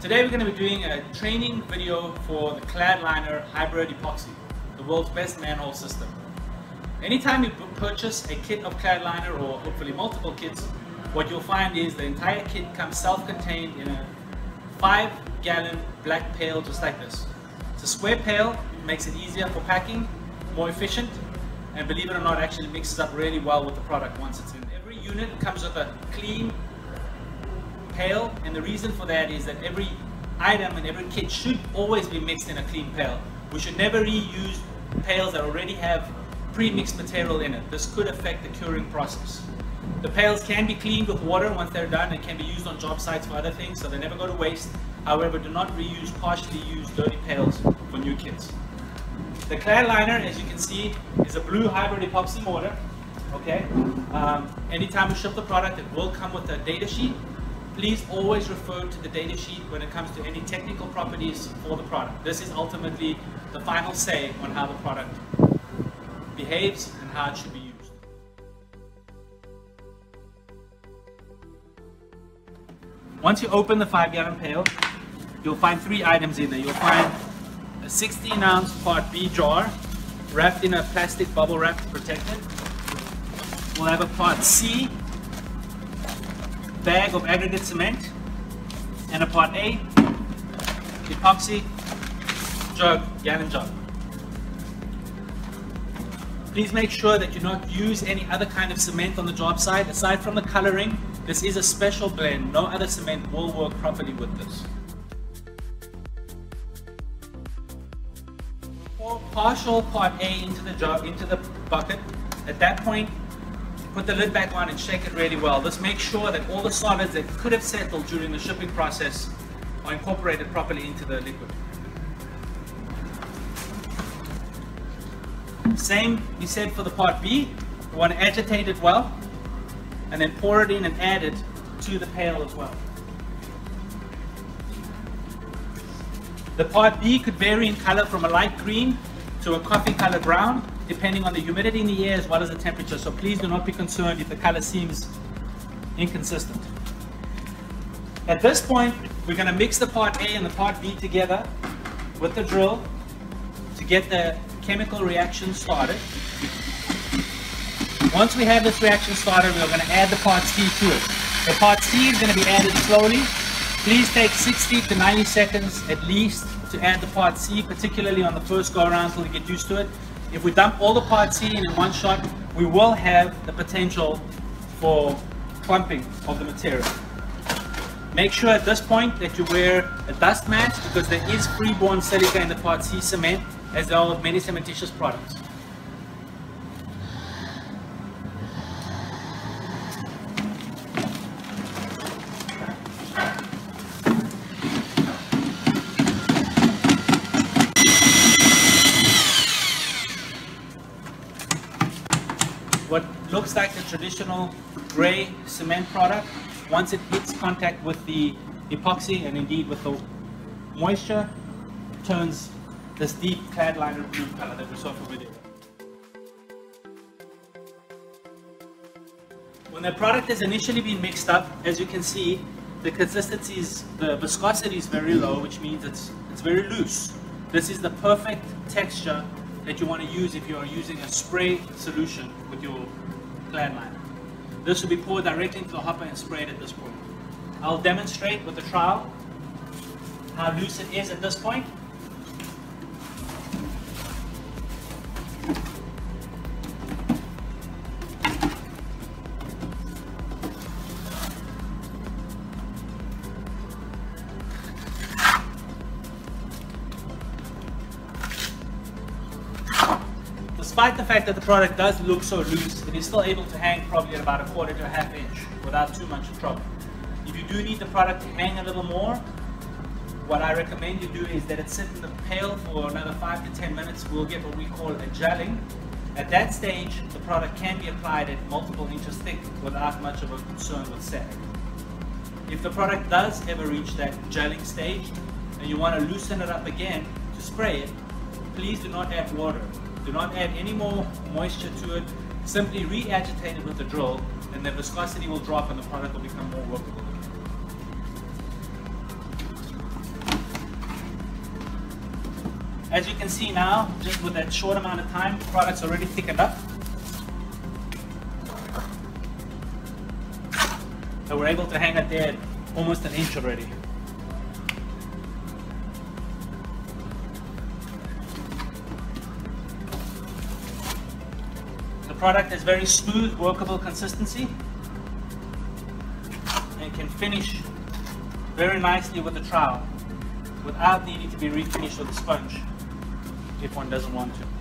Today we're going to be doing a training video for the CLADLINER hybrid epoxy, the world's best manhole system. Anytime you purchase a kit of CLADLINER, or hopefully multiple kits, what you'll find is the entire kit comes self-contained in a 5-gallon black pail just like this. It's a square pail, makes it easier for packing, more efficient, and believe it or not, actually mixes up really well with the product once it's in. Every unit comes with a clean pail, and the reason for that is that every item and every kit should always be mixed in a clean pail. We should never reuse pails that already have pre-mixed material in it. This could affect the curing process. The pails can be cleaned with water once they're done and can be used on job sites for other things, so they never go to waste. However, do not reuse partially used dirty pails for new kits. The CLADLINER, as you can see, is a blue hybrid epoxy mortar. Okay. Anytime we ship the product, it will come with a data sheet. Please always refer to the data sheet when it comes to any technical properties for the product. This is ultimately the final say on how the product behaves and how it should be used. Once you open the 5-gallon pail, you'll find 3 items in there. You'll find a 16-ounce Part B jar wrapped in a plastic bubble wrap to protect it. We'll have a Part C bag of aggregate cement, and a Part A epoxy jug, gallon jug. Please make sure that you not use any other kind of cement on the job site. Aside from the coloring, this is a special blend. No other cement will work properly with this. Pour partial Part A into the jug, into the bucket. At that point, put the lid back on and shake it really well. This makes sure that all the solids that could have settled during the shipping process are incorporated properly into the liquid. Same be said for the Part B. You want to agitate it well and then pour it in and add it to the pail as well. The Part B could vary in color from a light green to a coffee colored brown, depending on the humidity in the air as well as the temperature. So please do not be concerned if the color seems inconsistent. At this point, we're going to mix the Part A and the Part B together with the drill to get the chemical reaction started. Once we have this reaction started, we're going to add the Part C to it. The Part C is going to be added slowly. Please take 60 to 90 seconds at least to add the Part C, particularly on the first go around until you get used to it. If we dump all the Part C in one shot, we will have the potential for clumping of the material. Make sure at this point that you wear a dust mask, because there is free-borne silica in the Part C cement, as there are with many cementitious products. What looks like a traditional gray cement product, once it hits contact with the epoxy and indeed with the moisture, turns this deep CLADLINER blue color that we're so familiar with. When the product has initially been mixed up, as you can see, the viscosity is very low, which means it's very loose. This is the perfect texture that you want to use if you are using a spray solution with your CLADLINER. This will be poured directly into the hopper and sprayed at this point. I'll demonstrate with the trial how loose it is at this point. Despite the fact that the product does look so loose, it is still able to hang probably at about 1/4 to 1/2 inch without too much trouble. If you do need the product to hang a little more, what I recommend you do is that it sit in the pail for another 5 to 10 minutes. We'll get what we call a gelling. At that stage, the product can be applied at multiple inches thick without much of a concern with sag. If the product does ever reach that gelling stage and you want to loosen it up again to spray it, please do not add water. Do not add any more moisture to it. Simply re-agitate it with the drill and the viscosity will drop and the product will become more workable. As you can see now, just with that short amount of time, the product's already thickened up. So we're able to hang it there at almost an inch already. The product has very smooth, workable consistency and can finish very nicely with the trowel without needing to be refinished with a sponge if one doesn't want to.